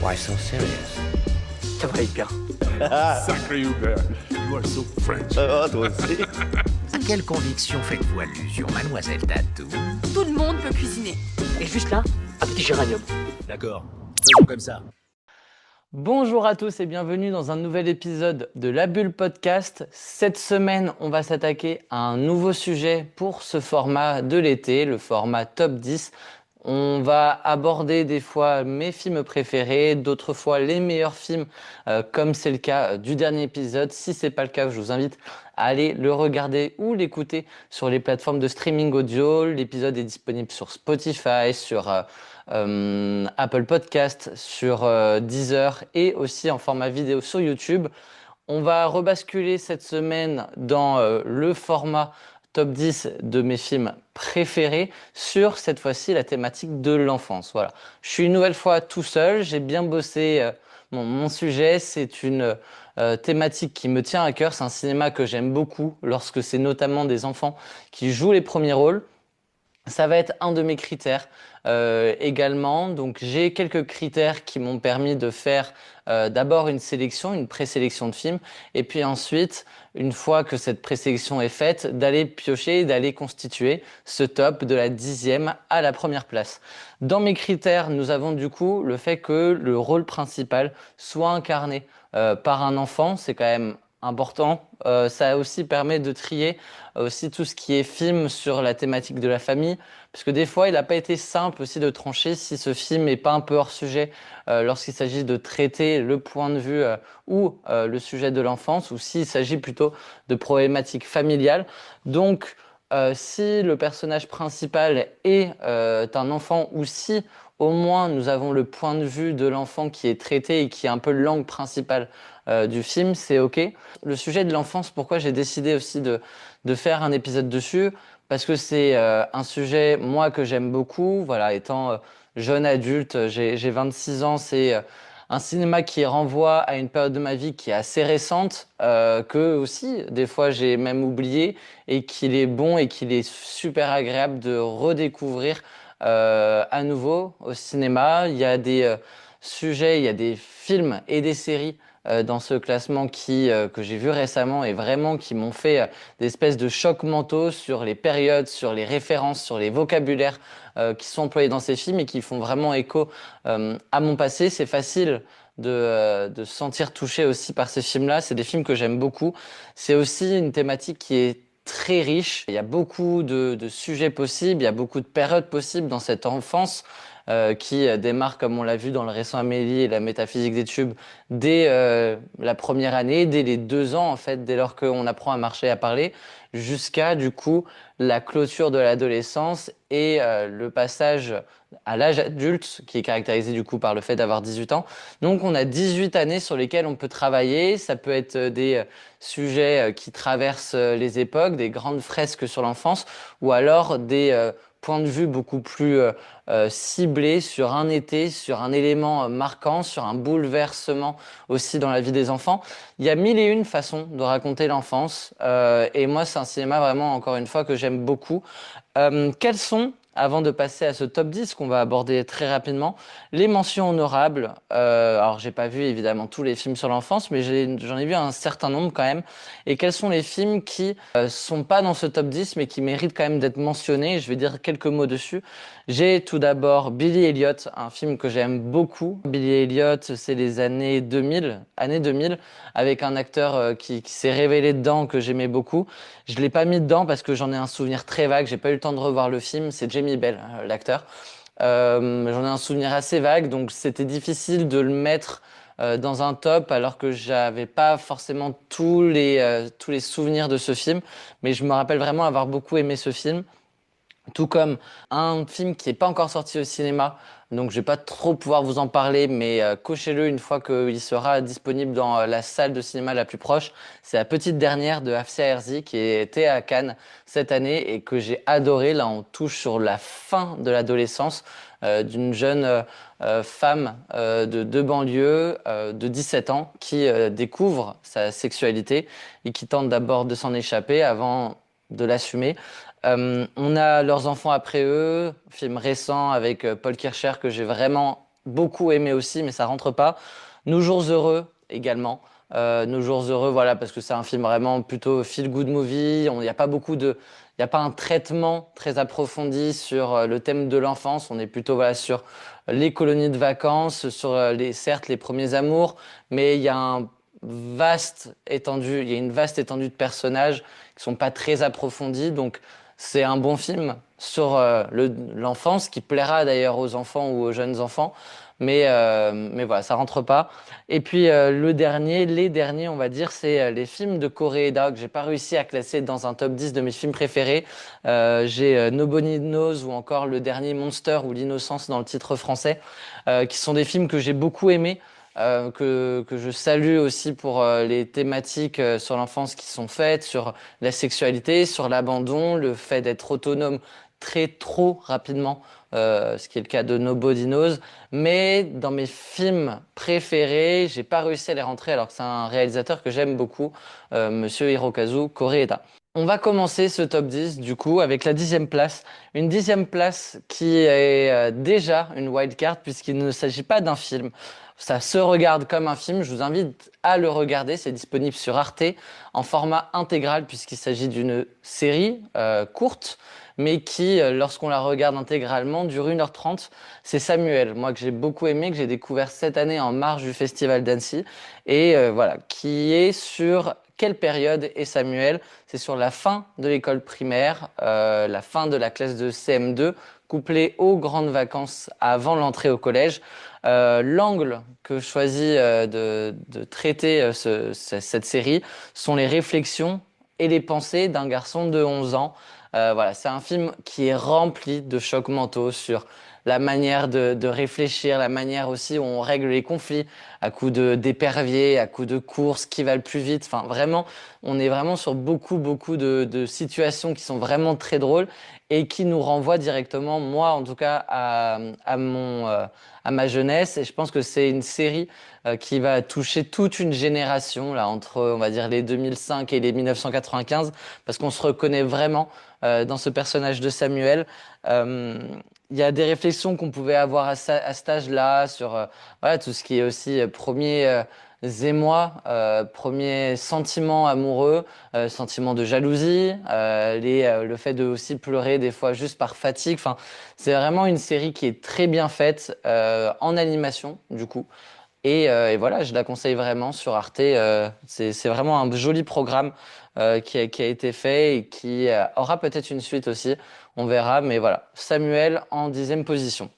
Why so serious? Ça va être bien. Sacré Hubert, you are so French. Oh, toi aussi. À quelle conviction faites-vous allusion, mademoiselle Tatou? Tout le monde peut cuisiner. Et juste là, un petit géranium. D'accord, faisons comme ça. Bonjour à tous et bienvenue dans un nouvel épisode de La Bulle Podcast. Cette semaine, on va s'attaquer à un nouveau sujet pour ce format de l'été, le format Top 10. On va aborder des fois mes films préférés, d'autres fois les meilleurs films, comme c'est le cas du dernier épisode. Si c'est pas le cas, je vous invite à aller le regarder ou l'écouter sur les plateformes de streaming audio. L'épisode est disponible sur Spotify, sur Apple Podcast, sur Deezer et aussi en format vidéo sur YouTube. On va rebasculer cette semaine dans le format Top 10 de mes films préférés sur cette fois-ci la thématique de l'enfance. Voilà. Je suis une nouvelle fois tout seul, j'ai bien bossé mon sujet, c'est une thématique qui me tient à cœur, c'est un cinéma que j'aime beaucoup lorsque c'est notamment des enfants qui jouent les premiers rôles. Ça va être un de mes critères également. Donc j'ai quelques critères qui m'ont permis de faire d'abord une sélection, une présélection de films, et puis ensuite, une fois que cette présélection est faite, d'aller piocher et d'aller constituer ce top de la 10e à la première place. Dans mes critères, nous avons du coup le fait que le rôle principal soit incarné par un enfant. C'est quand même important. Ça aussi permet de trier aussi tout ce qui est film sur la thématique de la famille, parce que des fois, il n'a pas été simple aussi de trancher si ce film n'est pas un peu hors sujet lorsqu'il s'agit de traiter le point de vue ou le sujet de l'enfance, ou s'il s'agit plutôt de problématiques familiales. Donc, si le personnage principal est un enfant, ou si au moins nous avons le point de vue de l'enfant qui est traité et qui est un peu l'angle principal du film, c'est OK. Le sujet de l'enfance, pourquoi j'ai décidé aussi de faire un épisode dessus, parce que c'est un sujet, moi, que j'aime beaucoup. Voilà, étant jeune adulte, j'ai 26 ans, c'est un cinéma qui renvoie à une période de ma vie qui est assez récente, que aussi, des fois, j'ai même oublié, et qu'il est bon et qu'il est super agréable de redécouvrir à nouveau au cinéma. Il y a des sujets, il y a des films et des séries dans ce classement que j'ai vu récemment et vraiment qui m'ont fait des espèces de chocs mentaux sur les périodes, sur les références, sur les vocabulaires qui sont employés dans ces films et qui font vraiment écho à mon passé. C'est facile de se sentir touché aussi par ces films-là. C'est des films que j'aime beaucoup. C'est aussi une thématique qui est très riche. Il y a beaucoup de sujets possibles, il y a beaucoup de périodes possibles dans cette enfance qui démarre, comme on l'a vu dans le récent Amélie et la métaphysique des tubes, dès la première année, dès les 2 ans en fait, dès lors qu'on apprend à marcher, à parler, jusqu'à du coup la clôture de l'adolescence et le passage à l'âge adulte, qui est caractérisé du coup par le fait d'avoir 18 ans. Donc on a 18 années sur lesquelles on peut travailler. Ça peut être des sujets qui traversent les époques, des grandes fresques sur l'enfance, ou alors des points de vue beaucoup plus ciblés sur un été, sur un élément marquant, sur un bouleversement aussi dans la vie des enfants. Il y a mille et une façons de raconter l'enfance et moi c'est un cinéma vraiment encore une fois que j'aime beaucoup. Quelles sont, avant de passer à ce top 10 qu'on va aborder très rapidement, les mentions honorables? Alors j'ai pas vu évidemment tous les films sur l'enfance, mais j'en ai vu un certain nombre quand même. Et quels sont les films qui sont pas dans ce top 10 mais qui méritent quand même d'être mentionnés? Je vais dire quelques mots dessus. J'ai tout d'abord Billy Elliot, un film que j'aime beaucoup. Billy Elliot, c'est les années 2000, avec un acteur qui s'est révélé dedans, que j'aimais beaucoup. Je l'ai pas mis dedans parce que j'en ai un souvenir très vague, j'ai pas eu le temps de revoir le film, c'est Jamie Bell, l'acteur. J'en ai un souvenir assez vague, donc c'était difficile de le mettre dans un top alors que j'avais pas forcément tous les souvenirs de ce film, mais je me rappelle vraiment avoir beaucoup aimé ce film. Tout comme un film qui n'est pas encore sorti au cinéma, donc je vais pas trop pouvoir vous en parler, mais cochez-le une fois qu'il sera disponible dans la salle de cinéma la plus proche. C'est La Petite Dernière de Afsia Herzi qui était à Cannes cette année et que j'ai adoré. Là, on touche sur la fin de l'adolescence d'une jeune femme de banlieue de 17 ans qui découvre sa sexualité et qui tente d'abord de s'en échapper avant de l'assumer. On a Leurs enfants après eux, film récent avec Paul Kircher que j'ai vraiment beaucoup aimé aussi, mais ça rentre pas. Nos jours heureux également. Nos jours heureux, voilà, parce que c'est un film vraiment plutôt feel good movie. Il n'y a pas il y a pas un traitement très approfondi sur le thème de l'enfance. On est plutôt voilà sur les colonies de vacances, sur certes les premiers amours, mais il y a une vaste étendue de personnages qui sont pas très approfondis. Donc c'est un bon film sur l'enfance qui plaira d'ailleurs aux enfants ou aux jeunes enfants. Mais voilà, ça rentre pas. Et puis les derniers, on va dire, c'est les films de Koreeda que j'ai pas réussi à classer dans un top 10 de mes films préférés. J'ai Nobody Knows ou encore le dernier Monster ou L'Innocence dans le titre français, qui sont des films que j'ai beaucoup aimés. Que je salue aussi pour les thématiques sur l'enfance qui sont faites, sur la sexualité, sur l'abandon, le fait d'être autonome trop rapidement, ce qui est le cas de Nobody Knows. Mais dans mes films préférés, j'ai pas réussi à les rentrer alors que c'est un réalisateur que j'aime beaucoup, Monsieur Hirokazu Koreeda. On va commencer ce top 10 du coup avec la 10e place. Une 10e place qui est déjà une wildcard puisqu'il ne s'agit pas d'un film. Ça se regarde comme un film. Je vous invite à le regarder. C'est disponible sur Arte en format intégral puisqu'il s'agit d'une série courte, mais qui, lorsqu'on la regarde intégralement, dure 1h30. C'est Samuel, moi que j'ai beaucoup aimé, que j'ai découvert cette année en marge du Festival d'Annecy. Et voilà, qui est sur quelle période est Samuel? C'est sur la fin de l'école primaire, la fin de la classe de CM2, couplée aux grandes vacances avant l'entrée au collège. L'angle que je choisis de traiter cette série sont les réflexions et les pensées d'un garçon de 11 ans. Voilà, c'est un film qui est rempli de chocs mentaux sur la manière de réfléchir, la manière aussi où on règle les conflits à coups d'épervier, à coups de course, qui va le plus vite. Enfin, vraiment, on est vraiment sur beaucoup de situations qui sont vraiment très drôles et qui nous renvoient directement, moi en tout cas, à ma jeunesse. Et je pense que c'est une série qui va toucher toute une génération, là, entre, on va dire, les 2005 et les 1995, parce qu'on se reconnaît vraiment dans ce personnage de Samuel. Euh, il y a des réflexions qu'on pouvait avoir à cet âge-là sur voilà, tout ce qui est aussi premier émoi, premier sentiment amoureux, sentiment de jalousie, le fait de aussi pleurer des fois juste par fatigue. Enfin, c'est vraiment une série qui est très bien faite en animation, du coup. Et voilà, je la conseille vraiment sur Arte. C'est vraiment un joli programme qui a été fait et qui aura peut-être une suite aussi. On verra, mais voilà. Samuel en 10e position.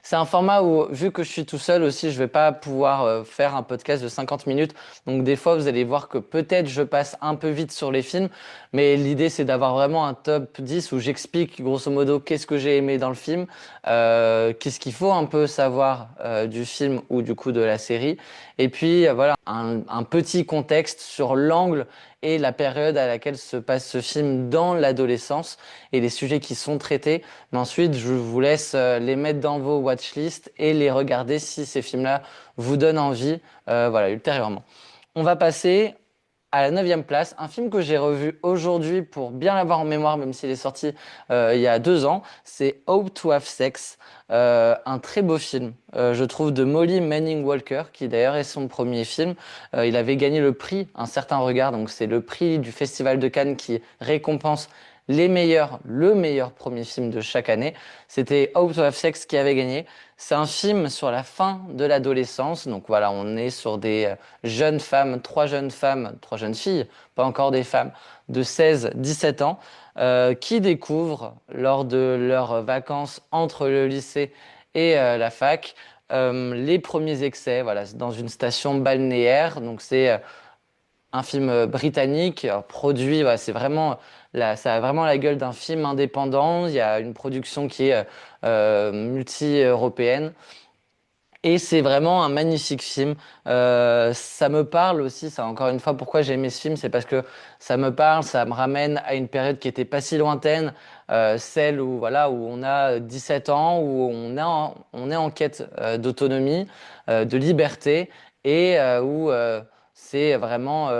C'est un format où, vu que je suis tout seul aussi, je vais pas pouvoir faire un podcast de 50 minutes. Donc des fois, vous allez voir que peut-être je passe un peu vite sur les films, mais l'idée c'est d'avoir vraiment un top 10 où j'explique grosso modo qu'est-ce que j'ai aimé dans le film, qu'est-ce qu'il faut un peu savoir du film ou du coup de la série, et puis voilà un petit contexte sur l'angle et la période à laquelle se passe ce film dans l'adolescence et les sujets qui sont traités. Mais ensuite, je vous laisse les mettre dans vos watchlists et les regarder si ces films-là vous donnent envie, voilà, ultérieurement. On va passer à la 9e place, un film que j'ai revu aujourd'hui pour bien l'avoir en mémoire, même s'il est sorti il y a 2 ans. C'est Hope to Have Sex, un très beau film, je trouve, de Molly Manning Walker, qui d'ailleurs est son premier film. Il avait gagné le prix Un certain regard, donc c'est le prix du Festival de Cannes qui récompense le meilleur premier film de chaque année. C'était Hope to Have Sex qui avait gagné. C'est un film sur la fin de l'adolescence. Donc voilà, on est sur des jeunes femmes, trois jeunes filles, pas encore des femmes, de 16-17 ans, qui découvrent lors de leurs vacances entre le lycée et la fac les premiers excès, voilà, dans une station balnéaire. Donc c'est un film britannique, produit, voilà, ça a vraiment la gueule d'un film indépendant. Il y a une production qui est multi-européenne. Et c'est vraiment un magnifique film. Ça me parle aussi, ça encore une fois, pourquoi j'ai aimé ce film, c'est parce que ça me parle, ça me ramène à une période qui était pas si lointaine, celle où voilà où on a 17 ans, où on est en quête d'autonomie, de liberté, et où c'est vraiment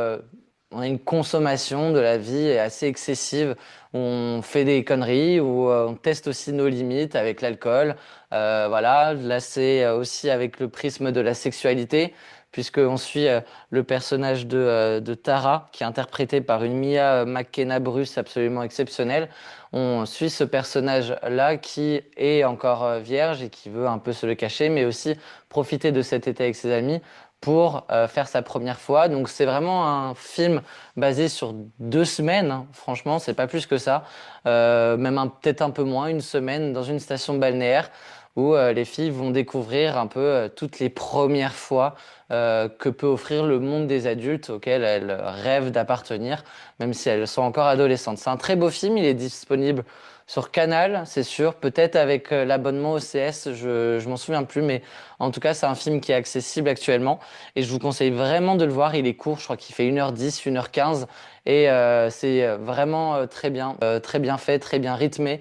on a une consommation de la vie assez excessive, où on fait des conneries, où on teste aussi nos limites avec l'alcool. Voilà, là c'est aussi avec le prisme de la sexualité, puisqu'on suit le personnage de Tara, qui est interprété par une Mia McKenna Bruce absolument exceptionnelle. On suit ce personnage-là qui est encore vierge et qui veut un peu se le cacher, mais aussi profiter de cet été avec ses amis pour faire sa première fois. Donc c'est vraiment un film basé sur 2 semaines, hein. Franchement, c'est pas plus que ça. Même peut-être un peu moins, une semaine dans une station balnéaire où les filles vont découvrir un peu toutes les premières fois que peut offrir le monde des adultes auxquels elles rêvent d'appartenir, même si elles sont encore adolescentes. C'est un très beau film, il est disponible sur Canal, c'est sûr, peut-être avec l'abonnement OCS, je m'en souviens plus, mais en tout cas, c'est un film qui est accessible actuellement et je vous conseille vraiment de le voir. Il est court, je crois qu'il fait 1h10, 1h15 et c'est vraiment très bien fait, très bien rythmé.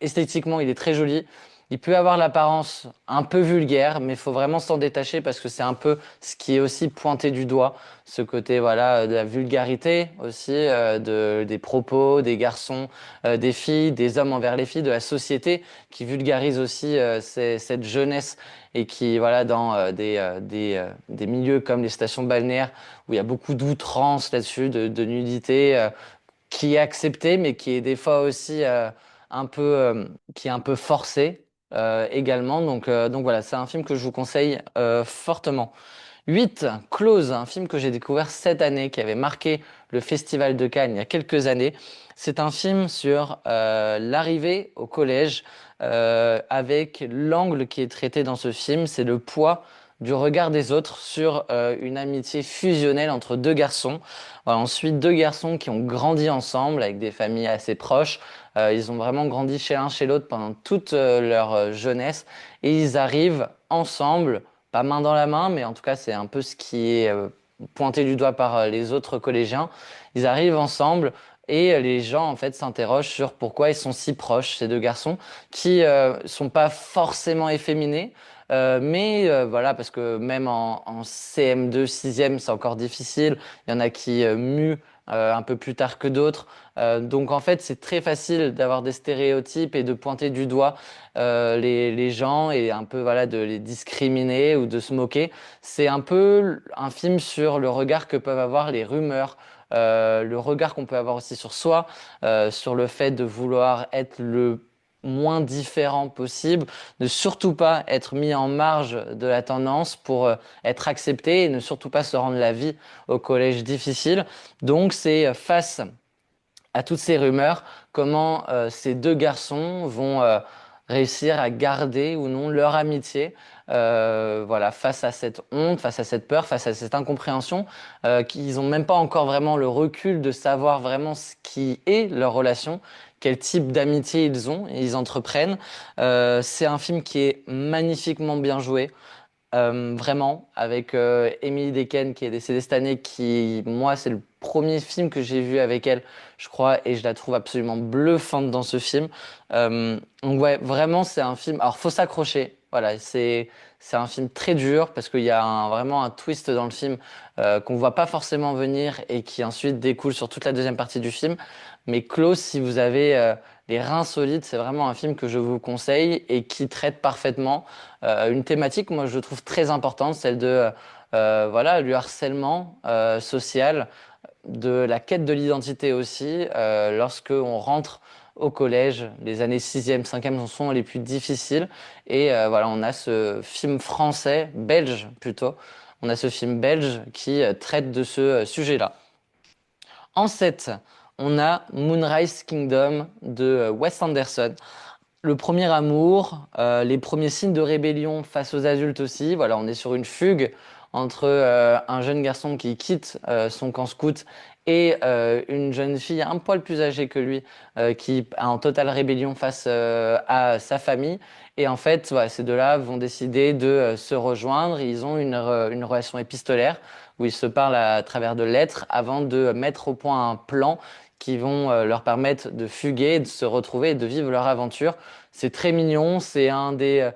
Esthétiquement, il est très joli. Il peut avoir l'apparence un peu vulgaire, mais il faut vraiment s'en détacher parce que c'est un peu ce qui est aussi pointé du doigt, ce côté voilà de la vulgarité aussi, des propos des garçons, des filles, des hommes envers les filles, de la société qui vulgarise aussi cette jeunesse et qui voilà dans des milieux comme les stations balnéaires où il y a beaucoup d'outrance là-dessus, de nudité qui est acceptée, mais qui est des fois aussi un peu, qui est un peu forcée également. Donc voilà, c'est un film que je vous conseille fortement. 8, Close, un film que j'ai découvert cette année, qui avait marqué le Festival de Cannes il y a quelques années. C'est un film sur l'arrivée au collège, avec l'angle qui est traité dans ce film, c'est le poids du regard des autres sur une amitié fusionnelle entre deux garçons. Voilà, ensuite, deux garçons qui ont grandi ensemble avec des familles assez proches. Ils ont vraiment grandi chez l'un chez l'autre pendant toute leur jeunesse et ils arrivent ensemble, pas main dans la main, mais en tout cas, c'est un peu ce qui est pointé du doigt par les autres collégiens. Ils arrivent ensemble et les gens, en fait, s'interrogent sur pourquoi ils sont si proches, ces deux garçons, qui sont pas forcément efféminés, mais voilà, parce que même en CM2, 6e, c'est encore difficile. Il y en a qui muent un peu plus tard que d'autres. Donc en fait, c'est très facile d'avoir des stéréotypes et de pointer du doigt les gens et un peu voilà de les discriminer ou de se moquer. C'est un peu un film sur le regard que peuvent avoir les rumeurs, le regard qu'on peut avoir aussi sur soi, sur le fait de vouloir être le moins différent possible, ne surtout pas être mis en marge de la tendance pour être accepté et ne surtout pas se rendre la vie au collège difficile. Donc c'est face à toutes ces rumeurs, comment ces deux garçons vont réussir à garder ou non leur amitié, voilà, face à cette honte, face à cette peur, face à cette incompréhension, qu'ils n'ont même pas encore vraiment le recul de savoir vraiment ce qui est leur relation, quel type d'amitié ils ont et ils entreprennent. C'est un film qui est magnifiquement bien joué. Vraiment, avec Emily Dequesne qui est décédée cette année, qui, moi, c'est le premier film que j'ai vu avec elle, je crois, et je la trouve absolument bluffante dans ce film. Donc ouais, vraiment, c'est un film. Alors, faut s'accrocher. Voilà, c'est un film très dur parce qu'il y a vraiment un twist dans le film qu'on voit pas forcément venir et qui ensuite découle sur toute la deuxième partie du film. Mais Close, si vous avez les reins solides, c'est vraiment un film que je vous conseille et qui traite parfaitement une thématique, moi, je trouve très importante, celle de voilà, du harcèlement social, de la quête de l'identité aussi, lorsque on rentre au collège, les années 6e, 5e sont les plus difficiles. Et voilà, on a ce film français, belge plutôt, on a ce film belge qui traite de ce sujet-là. En 7, on a Moonrise Kingdom de Wes Anderson. Le premier amour, les premiers signes de rébellion face aux adultes aussi. Voilà, on est sur une fugue entre un jeune garçon qui quitte son camp scout et une jeune fille un poil plus âgée que lui qui est en totale rébellion face à sa famille. Et en fait, voilà, ces deux-là vont décider de se rejoindre. Ils ont une relation épistolaire où ils se parlent à travers de lettres avant de mettre au point un plan qui vont leur permettre de fuguer, de se retrouver et de vivre leur aventure. C'est très mignon, c'est un des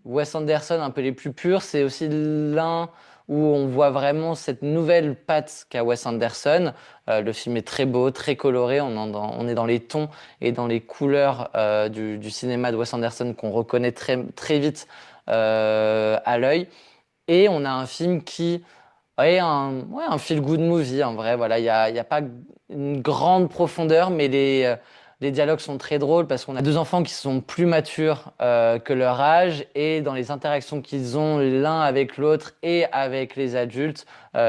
Wes Anderson un peu les plus purs, c'est aussi l'un où on voit vraiment cette nouvelle patte qu'a Wes Anderson. Le film est très beau, très coloré, on est dans les tons et dans les couleurs du cinéma de Wes Anderson qu'on reconnaît très, très vite à l'œil. Et on a un film qui un feel-good movie en vrai. Voilà, il y a pas une grande profondeur, mais les dialogues sont très drôles parce qu'on a deux enfants qui sont plus matures que leur âge et dans les interactions qu'ils ont l'un avec l'autre et avec les adultes,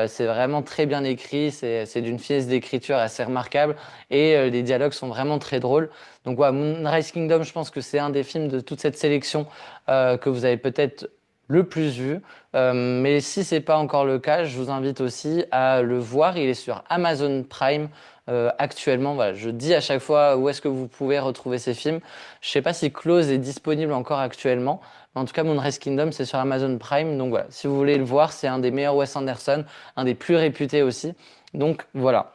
c'est vraiment très bien écrit. C'est d'une finesse d'écriture assez remarquable et les dialogues sont vraiment très drôles. Donc, ouais, Moonrise Kingdom, je pense que c'est un des films de toute cette sélection que vous avez peut-être le plus vu. Mais si c'est pas encore le cas, je vous invite aussi à le voir. Il est sur Amazon Prime actuellement. Voilà, je dis à chaque fois où est-ce que vous pouvez retrouver ces films. Je sais pas si Close est disponible encore actuellement. Mais en tout cas, Moonrise Kingdom, c'est sur Amazon Prime. Donc voilà, si vous voulez le voir, c'est un des meilleurs Wes Anderson, un des plus réputés aussi. Donc voilà.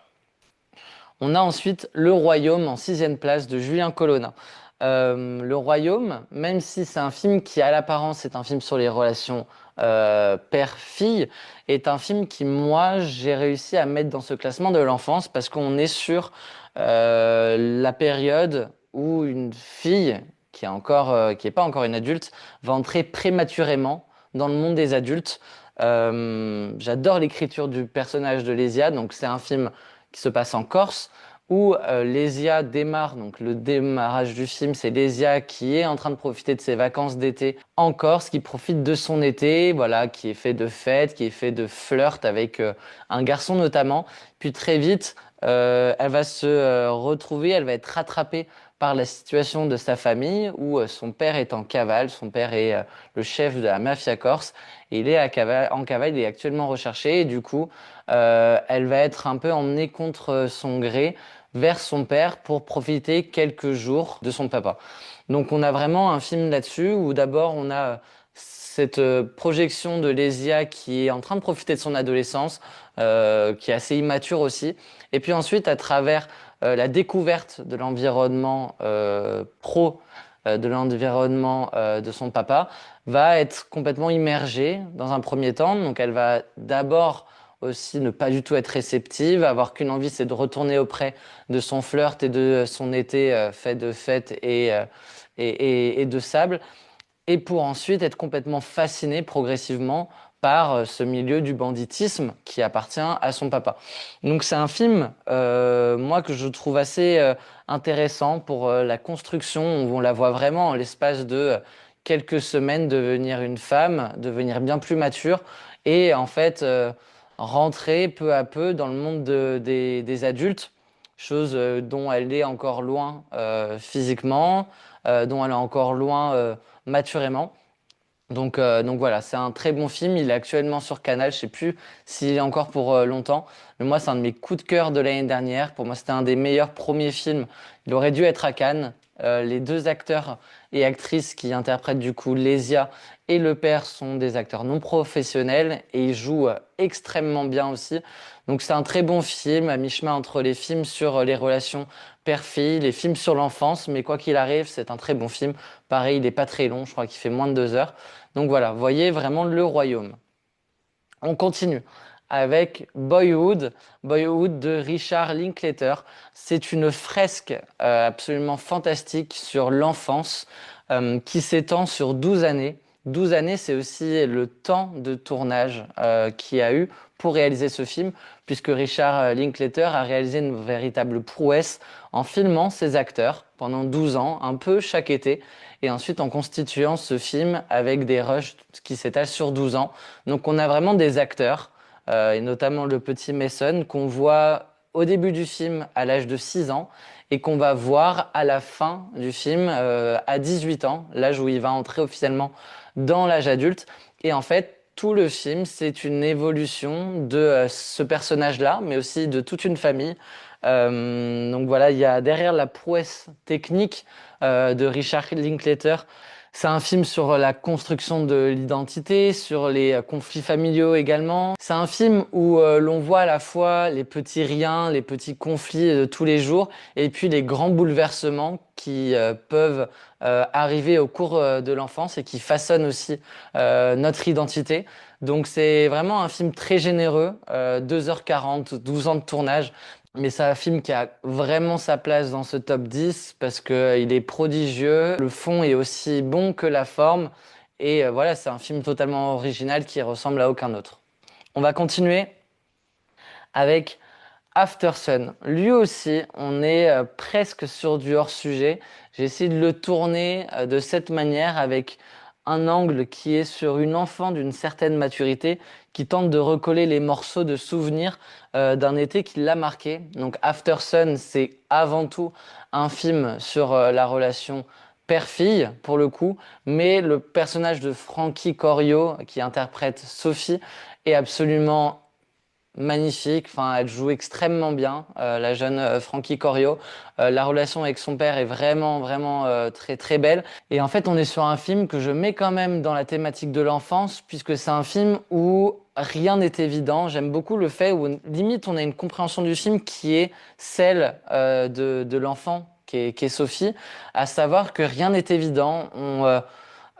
On a ensuite Le Royaume en sixième place de Julien Colonna. Le Royaume, même si c'est un film qui, à l'apparence, est un film sur les relations père-fille, est un film qui, moi, j'ai réussi à mettre dans ce classement de l'enfance parce qu'on est sur la période où une fille qui est pas encore une adulte va entrer prématurément dans le monde des adultes. J'adore l'écriture du personnage de Lésia, donc c'est un film qui se passe en Corse où Lésia démarre, donc le démarrage du film, c'est Lésia qui est en train de profiter de ses vacances d'été en Corse, qui profite de son été, voilà, qui est fait de fêtes, qui est fait de flirt avec un garçon notamment. Puis très vite, elle va se retrouver, elle va être rattrapée par la situation de sa famille où son père est en cavale, son père est le chef de la mafia corse, et il est en cavale, il est actuellement recherché, et du coup, elle va être un peu emmenée contre son gré vers son père pour profiter quelques jours de son papa. Donc on a vraiment un film là-dessus où d'abord on a cette projection de Lésia qui est en train de profiter de son adolescence, qui est assez immature aussi. Et puis ensuite, à travers la découverte de l'environnement de l'environnement de son papa, va être complètement immergée dans un premier temps. Donc elle va d'abord aussi ne pas du tout être réceptive, avoir qu'une envie, c'est de retourner auprès de son flirt et de son été fait de fêtes et de sable, et pour ensuite être complètement fascinée progressivement par ce milieu du banditisme qui appartient à son papa. Donc c'est un film, moi, que je trouve assez intéressant pour la construction, où on la voit vraiment en l'espace de quelques semaines devenir une femme, devenir bien plus mature, et en fait rentrer peu à peu dans le monde des adultes, chose dont elle est encore loin physiquement, dont elle est encore loin maturément. Donc voilà, c'est un très bon film. Il est actuellement sur Canal. Je sais plus s'il est encore pour longtemps. Mais moi, c'est un de mes coups de cœur de l'année dernière. Pour moi, c'était un des meilleurs premiers films. Il aurait dû être à Cannes. Les deux acteurs et actrices qui interprètent du coup Lésia et le père sont des acteurs non professionnels et ils jouent extrêmement bien aussi. Donc c'est un très bon film à mi-chemin entre les films sur les relations père-fille, les films sur l'enfance. Mais quoi qu'il arrive, c'est un très bon film. Pareil, il n'est pas très long. Je crois qu'il fait moins de 2 heures. Donc voilà, vous voyez vraiment Le Royaume. On continue avec Boyhood, Boyhood de Richard Linklater. C'est une fresque absolument fantastique sur l'enfance qui s'étend sur 12 années. 12 années, c'est aussi le temps de tournage qu'il y a eu pour réaliser ce film, puisque Richard Linklater a réalisé une véritable prouesse en filmant ses acteurs pendant 12 ans, un peu chaque été, et ensuite en constituant ce film avec des rushs qui s'étalent sur 12 ans. Donc on a vraiment des acteurs, et notamment le petit Mason, qu'on voit au début du film à l'âge de 6 ans, et qu'on va voir à la fin du film à 18 ans, l'âge où il va entrer officiellement dans l'âge adulte. Et en fait, tout le film, c'est une évolution de ce personnage-là, mais aussi de toute une famille. Donc voilà, il y a derrière la prouesse technique de Richard Linklater, C'est un film sur la construction de l'identité, sur les conflits familiaux également. C'est un film où l'on voit à la fois les petits riens, les petits conflits de tous les jours, et puis les grands bouleversements qui peuvent arriver au cours de l'enfance et qui façonnent aussi notre identité. Donc c'est vraiment un film très généreux, 2h40, 12 ans de tournage. Mais c'est un film qui a vraiment sa place dans ce top 10 parce que il est prodigieux, le fond est aussi bon que la forme et voilà, c'est un film totalement original qui ressemble à aucun autre. On va continuer avec After Sun. Lui aussi, on est presque sur du hors-sujet. J'ai essayé de le tourner de cette manière avec un angle qui est sur une enfant d'une certaine maturité qui tente de recoller les morceaux de souvenirs d'un été qui l'a marqué. Donc After Sun, c'est avant tout un film sur la relation père-fille pour le coup, mais le personnage de Frankie Corio qui interprète Sophie est absolument magnifique. Enfin, elle joue extrêmement bien, la jeune Frankie Corio. La relation avec son père est vraiment, vraiment très, très belle. Et en fait, on est sur un film que je mets quand même dans la thématique de l'enfance, puisque c'est un film où rien n'est évident. J'aime beaucoup le fait où, limite, on a une compréhension du film qui est celle de l'enfant, qui est Sophie, à savoir que rien n'est évident.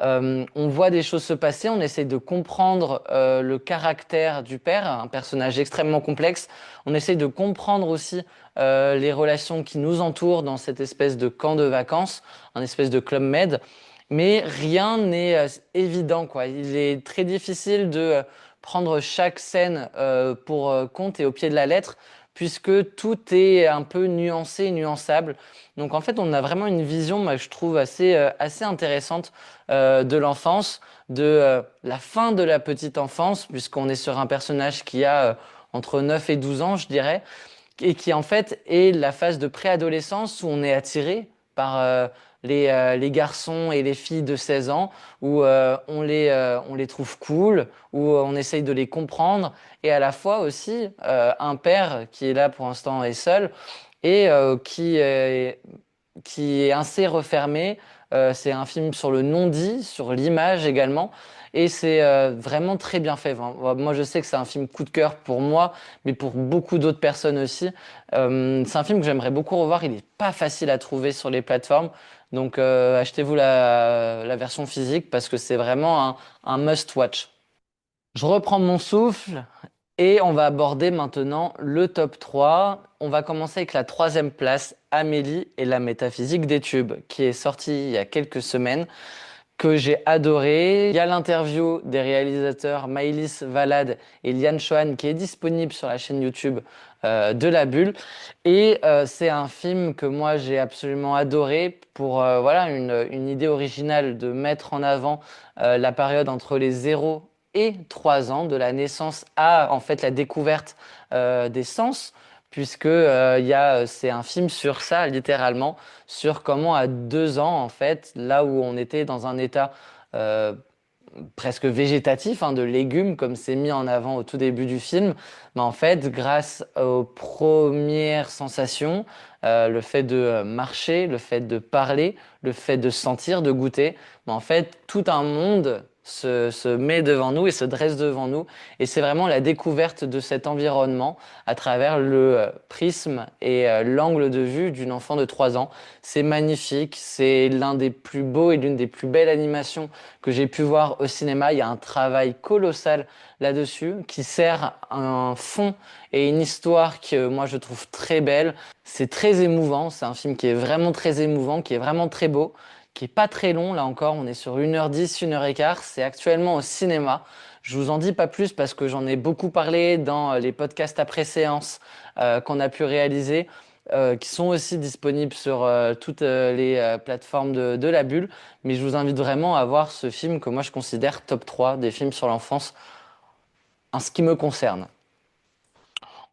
On voit des choses se passer, on essaye de comprendre le caractère du père, un personnage extrêmement complexe. On essaye de comprendre aussi les relations qui nous entourent dans cette espèce de camp de vacances, un espèce de club med. Mais rien n'est évident, quoi. Il est très difficile de prendre chaque scène pour compte et au pied de la lettre, puisque tout est un peu nuancé, nuançable. Donc en fait, on a vraiment une vision, moi, je trouve assez intéressante de l'enfance, de la fin de la petite enfance, puisqu'on est sur un personnage qui a entre 9 et 12 ans, je dirais, et qui en fait est la phase de préadolescence où on est attiré par les garçons et les filles de 16 ans, où on les trouve cool, où on essaye de les comprendre, et à la fois aussi un père qui est là pour l'instant est seul, et qui est assez refermé. C'est un film sur le non-dit, sur l'image également. Et c'est vraiment très bien fait. Enfin, moi, je sais que c'est un film coup de cœur pour moi, mais pour beaucoup d'autres personnes aussi. C'est un film que j'aimerais beaucoup revoir. Il n'est pas facile à trouver sur les plateformes. Donc, achetez-vous la version physique parce que c'est vraiment un must-watch. Je reprends mon souffle et on va aborder maintenant le top 3. On va commencer avec la troisième place, Amélie et la métaphysique des tubes, qui est sortie il y a quelques semaines, que j'ai adoré. Il y a l'interview des réalisateurs Maëlys Valade et Liane Chohan qui est disponible sur la chaîne YouTube de La Bulle. Et c'est un film que moi j'ai absolument adoré pour voilà une idée originale de mettre en avant la période entre les 0 et 3 ans, de la naissance à en fait la découverte des sens, puisque c'est un film sur ça, littéralement, sur comment à 2 ans, en fait, là où on était dans un état euh, presque végétatif, hein, de légumes, comme c'est mis en avant au tout début du film, mais en fait, grâce aux premières sensations, le fait de marcher, le fait de parler, le fait de sentir, de goûter, mais en fait, tout un monde se met devant nous et se dresse devant nous. Et c'est vraiment la découverte de cet environnement à travers le prisme et l'angle de vue d'une enfant de 3 ans. C'est magnifique, c'est l'un des plus beaux et l'une des plus belles animations que j'ai pu voir au cinéma. Il y a un travail colossal là-dessus qui sert un fond et une histoire que moi je trouve très belle. C'est très émouvant, c'est un film qui est vraiment très émouvant, qui est vraiment très beau, qui est pas très long. Là encore, on est sur 1h10, 1h15. C'est actuellement au cinéma. Je vous en dis pas plus parce que j'en ai beaucoup parlé dans les podcasts après séance qu'on a pu réaliser, qui sont aussi disponibles sur toutes les plateformes de La Bulle. Mais je vous invite vraiment à voir ce film que moi je considère top 3 des films sur l'enfance en ce qui me concerne.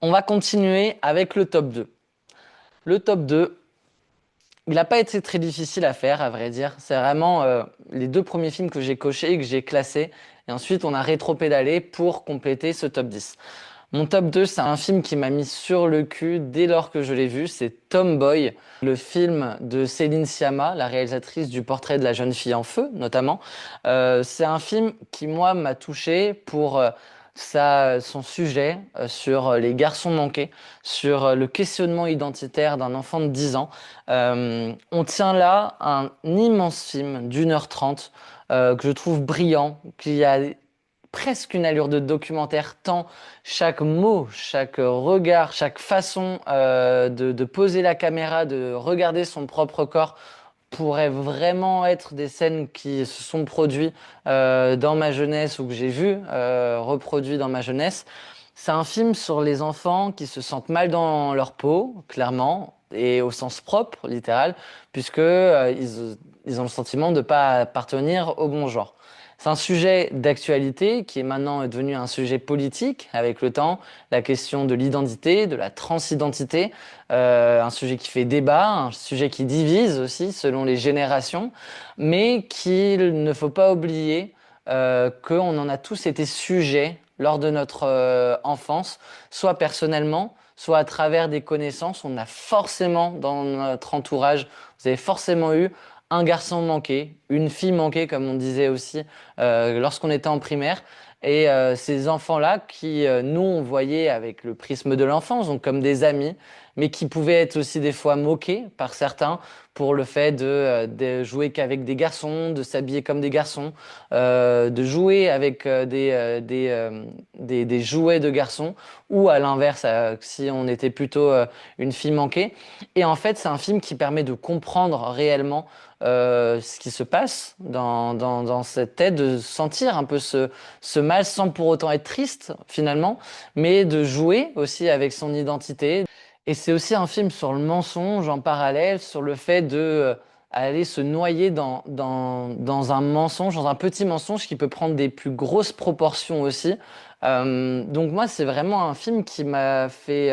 On va continuer avec le top 2. Le top 2, il n'a pas été très difficile à faire, à vrai dire. C'est vraiment les 2 premiers films que j'ai cochés et que j'ai classés. Et ensuite, on a rétro-pédalé pour compléter ce top 10. Mon top 2, c'est un film qui m'a mis sur le cul dès lors que je l'ai vu, c'est Tomboy, le film de Céline Sciamma, la réalisatrice du Portrait de la jeune fille en feu, notamment. C'est un film qui, moi, m'a touché pour son sujet sur les garçons manqués, sur le questionnement identitaire d'un enfant de 10 ans. On tient là un immense film d'1h30 que je trouve brillant, qui a presque une allure de documentaire, tant chaque mot, chaque regard, chaque façon de poser la caméra, de regarder son propre corps pourrait vraiment être des scènes qui se sont produites dans ma jeunesse ou que j'ai vu reproduits dans ma jeunesse. C'est un film sur les enfants qui se sentent mal dans leur peau, clairement, et au sens propre, littéral, puisque ils ont le sentiment de ne pas appartenir au bon genre. C'est un sujet d'actualité qui est maintenant devenu un sujet politique avec le temps, la question de l'identité, de la transidentité, un sujet qui fait débat, un sujet qui divise aussi selon les générations, mais qu'il ne faut pas oublier qu'on en a tous été sujets lors de notre enfance, soit personnellement, soit à travers des connaissances. On a forcément dans notre entourage, vous avez forcément eu un garçon manqué, une fille manquée, comme on disait aussi lorsqu'on était en primaire. Et ces enfants-là qui, nous, on voyait avec le prisme de l'enfance, donc comme des amis, mais qui pouvaient être aussi des fois moqués par certains pour le fait de jouer qu'avec des garçons, de s'habiller comme des garçons, de jouer avec des jouets de garçons, ou à l'inverse, si on était plutôt une fille manquée. Et en fait, c'est un film qui permet de comprendre réellement ce qui se passe dans cette tête, de sentir un peu ce mal sans pour autant être triste finalement, mais de jouer aussi avec son identité. Et c'est aussi un film sur le mensonge en parallèle, sur le fait de aller se noyer dans un mensonge, dans un petit mensonge qui peut prendre des plus grosses proportions aussi. Donc moi, c'est vraiment un film qui m'a fait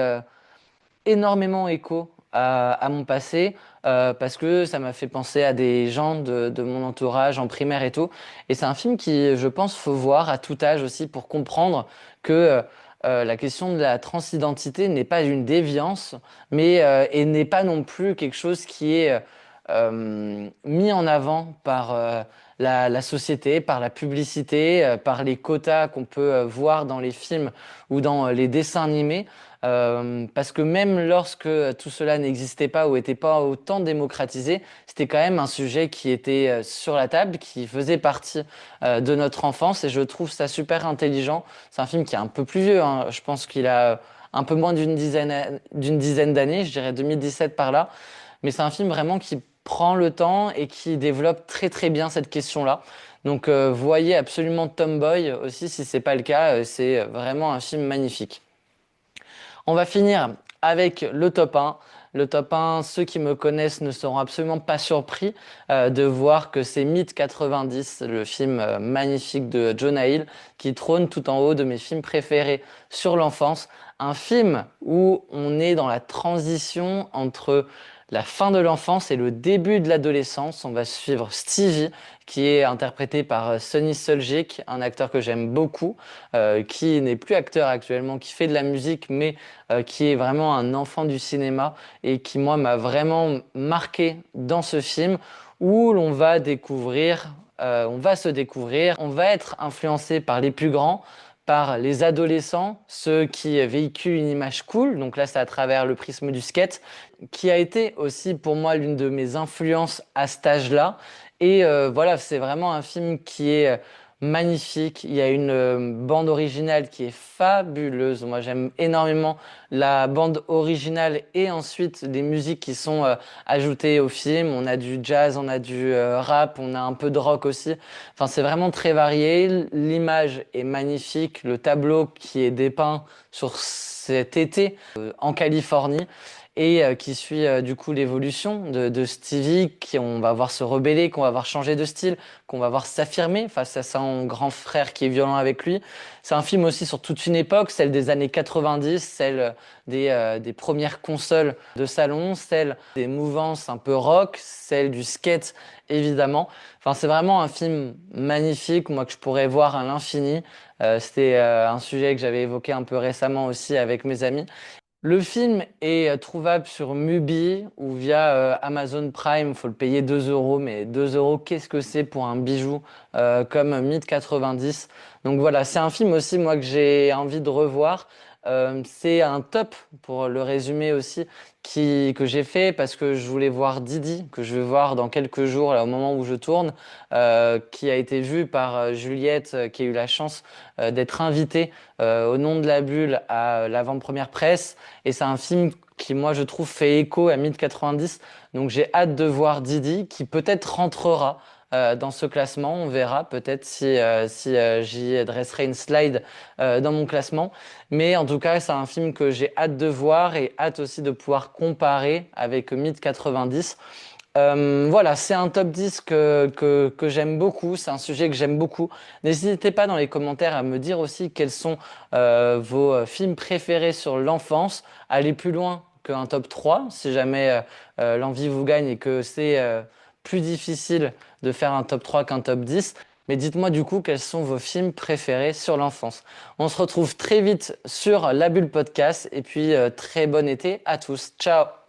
énormément écho à mon passé parce que ça m'a fait penser à des gens de mon entourage en primaire et tout. Et c'est un film qui, je pense, faut voir à tout âge aussi pour comprendre que la question de la transidentité n'est pas une déviance, mais et n'est pas non plus quelque chose qui est mis en avant par la société, par la publicité, par les quotas qu'on peut voir dans les films ou dans les dessins animés. Parce que même lorsque tout cela n'existait pas ou n'était pas autant démocratisé, c'était quand même un sujet qui était sur la table, qui faisait partie de notre enfance et je trouve ça super intelligent. C'est un film qui est un peu plus vieux, hein. Je pense qu'il a un peu moins d'une dizaine d'années, je dirais 2017 par là. Mais c'est un film vraiment qui prend le temps et qui développe très très bien cette question-là. Donc voyez absolument Tomboy aussi si c'est pas le cas, c'est vraiment un film magnifique. On va finir avec le top 1. Le top 1, ceux qui me connaissent ne seront absolument pas surpris de voir que c'est Mythe 90, le film magnifique de Jonah Hill, qui trône tout en haut de mes films préférés sur l'enfance. Un film où on est dans la transition entre la fin de l'enfance et le début de l'adolescence. On va suivre Stevie, qui est interprété par Sonny Suljic, un acteur que j'aime beaucoup, qui n'est plus acteur actuellement, qui fait de la musique, mais qui est vraiment un enfant du cinéma et qui, moi, m'a vraiment marqué dans ce film où l'on va découvrir, on va se découvrir, on va être influencé par les plus grands, par les adolescents, ceux qui véhiculent une image cool, donc là c'est à travers le prisme du skate, qui a été aussi pour moi l'une de mes influences à cet âge-là. Et voilà, c'est vraiment un film qui est magnifique. Il y a une bande originale qui est fabuleuse. Moi j'aime énormément la bande originale et ensuite les musiques qui sont ajoutées au film. On a du jazz, on a du rap, on a un peu de rock aussi. Enfin, c'est vraiment très varié. L'image est magnifique. Le tableau qui est dépeint sur cet été en Californie et qui suit du coup l'évolution de Stevie, qu'on va voir se rebeller, qu'on va voir changer de style, qu'on va voir s'affirmer face à son grand frère qui est violent avec lui. C'est un film aussi sur toute une époque, celle des années 90, celle des premières consoles de salon, celle des mouvances un peu rock, celle du skate évidemment. Enfin, c'est vraiment un film magnifique, moi que je pourrais voir à l'infini. C'était un sujet que j'avais évoqué un peu récemment aussi avec mes amis. Le film est trouvable sur Mubi ou via Amazon Prime. Il faut le payer 2 euros, mais 2 euros, qu'est-ce que c'est pour un bijou comme Mythe 90? Donc voilà, c'est un film aussi, moi, que j'ai envie de revoir. C'est un top, pour le résumer aussi, que j'ai fait parce que je voulais voir Didi, que je vais voir dans quelques jours, là, au moment où je tourne, qui a été vu par Juliette, qui a eu la chance d'être invitée au nom de la bulle à l'avant-première presse. Et c'est un film qui, moi, je trouve, fait écho à Mythe 90. Donc j'ai hâte de voir Didi, qui peut-être rentrera dans ce classement. On verra peut-être si j'y dresserai une slide dans mon classement. Mais en tout cas, c'est un film que j'ai hâte de voir et hâte aussi de pouvoir comparer avec Mythe 90. Voilà, c'est un top 10 que j'aime beaucoup, c'est un sujet que j'aime beaucoup. N'hésitez pas dans les commentaires à me dire aussi quels sont vos films préférés sur l'enfance. Allez plus loin qu'un top 3 si jamais l'envie vous gagne et que c'est plus difficile de faire un top 3 qu'un top 10. Mais dites-moi du coup quels sont vos films préférés sur l'enfance. On se retrouve très vite sur La Bulle Podcast et puis très bon été à tous. Ciao!